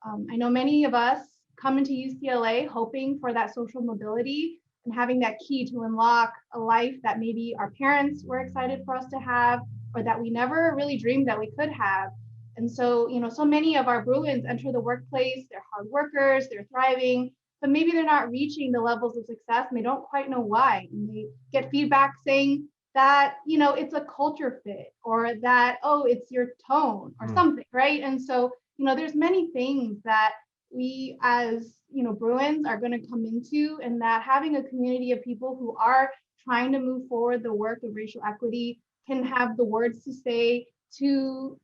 I know many of us come into UCLA hoping for that social mobility and having that key to unlock a life that maybe our parents were excited for us to have, or that we never really dreamed that we could have. And so, so many of our Bruins enter the workplace, they're hard workers, they're thriving, but maybe they're not reaching the levels of success and they don't quite know why. And they get feedback saying that, it's a culture fit, or that, oh, it's your tone or something, right? And so, there's many things that we as Bruins are going to come into, and that having a community of people who are trying to move forward the work of racial equity can have the words to say to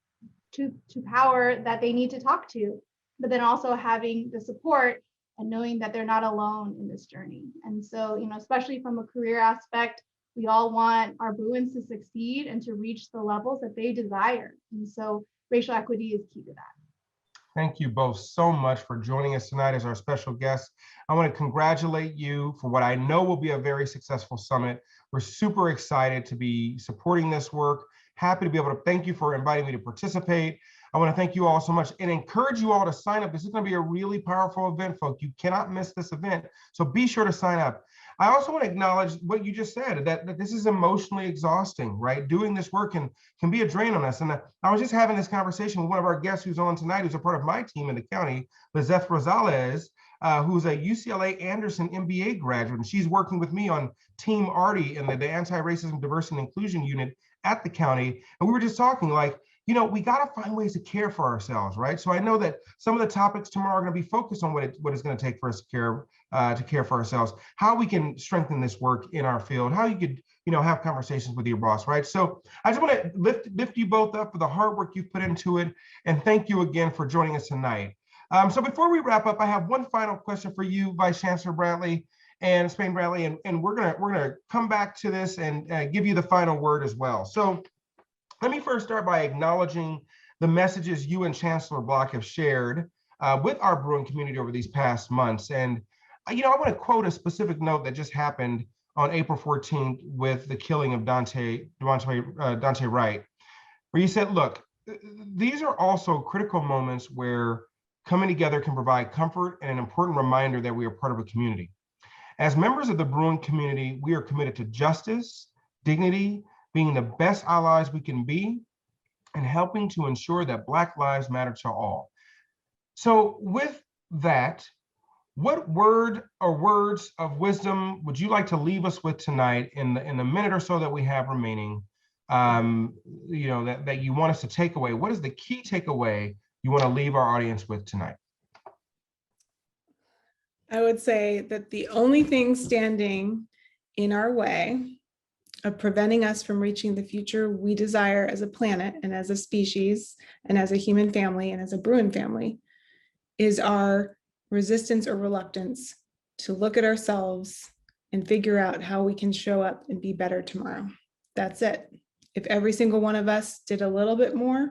power that they need to talk to, but then also having the support and knowing that they're not alone in this journey. And so, especially from a career aspect, we all want our Bruins to succeed and to reach the levels that they desire. And so racial equity is key to that. Thank you both so much for joining us tonight as our special guest. I want to congratulate you for what I know will be a very successful summit. We're super excited to be supporting this work. Happy to be able to thank you for inviting me to participate. I want to thank you all so much and encourage you all to sign up. This is going to be a really powerful event, folks. You cannot miss this event. So be sure to sign up. I also want to acknowledge what you just said, that this is emotionally exhausting, right? Doing this work can be a drain on us. And I was just having this conversation with one of our guests who's on tonight, who's a part of my team in the county, Lizeth Rosales, who's a UCLA Anderson MBA graduate. And she's working with me on Team Artie in the Anti-Racism, Diversity, and Inclusion Unit at the county. And we were just talking like, you know, we got to find ways to care for ourselves, right? So I know that some of the topics tomorrow are going to be focused on what it's going to take for us to care for ourselves, how we can strengthen this work in our field, how you could, you know, have conversations with your boss, right? So I just want to lift you both up for the hard work you've put into it, and thank you again for joining us tonight. So before we wrap up, I have one final question for you, Vice Chancellor Bradley and Spain Bradley, and we're gonna come back to this and give you the final word as well. So let me first start by acknowledging the messages you and Chancellor Block have shared with our Bruin community over these past months. And, you know, I want to quote a specific note that just happened on April 14th with the killing of Dante Wright, where you said, look, these are also critical moments where coming together can provide comfort and an important reminder that we are part of a community. As members of the Bruin community, we are committed to justice, dignity, being the best allies we can be, and helping to ensure that Black lives matter to all. So with that, what word or words of wisdom would you like to leave us with tonight in the minute or so that we have remaining, you know, that you want us to take away? What is the key takeaway you want to leave our audience with tonight? I would say that the only thing standing in our way of preventing us from reaching the future we desire as a planet and as a species and as a human family and as a Bruin family is our resistance or reluctance to look at ourselves and figure out how we can show up and be better tomorrow. That's it. If every single one of us did a little bit more,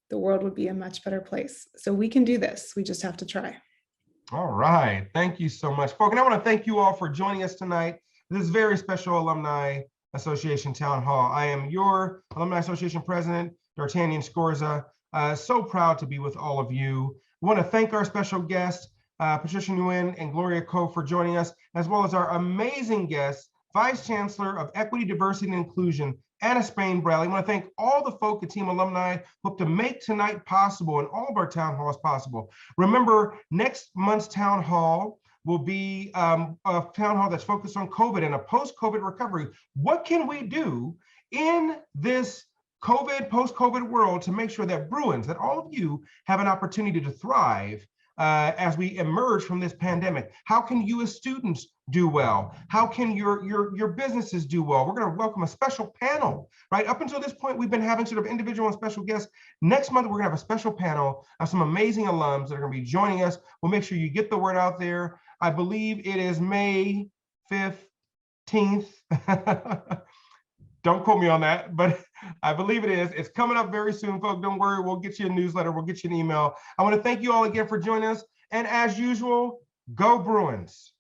the world would be a much better place. So we can do this. We just have to try. All right. Thank you so much, folks. And I want to thank you all for joining us tonight. This is very special Alumni Association Town Hall. I am your Alumni Association President, D'Artagnan Scorza. So proud to be with all of you. I want to thank our special guests, Patricia Nguyen and Gloria Ko, for joining us, as well as our amazing guests, Vice Chancellor of Equity, Diversity, and Inclusion, Anna Spain Bradley. I want to thank all the folk at Team Alumni who hope to make tonight possible and all of our town halls possible. Remember, next month's town hall will be a town hall that's focused on COVID and a post-COVID recovery. What can we do in this COVID, post-COVID world to make sure that Bruins, that all of you have an opportunity to thrive as we emerge from this pandemic? How can you as students do well? How can your businesses do well? We're going to welcome a special panel, right? Up until this point, we've been having sort of individual and special guests. Next month, we're going to have a special panel of some amazing alums that are going to be joining us. We'll make sure you get the word out there. I believe it is May 15th. Don't quote me on that, but I believe it is. It's coming up very soon, folks. Don't worry, we'll get you a newsletter. We'll get you an email. I want to thank you all again for joining us. And as usual, go Bruins.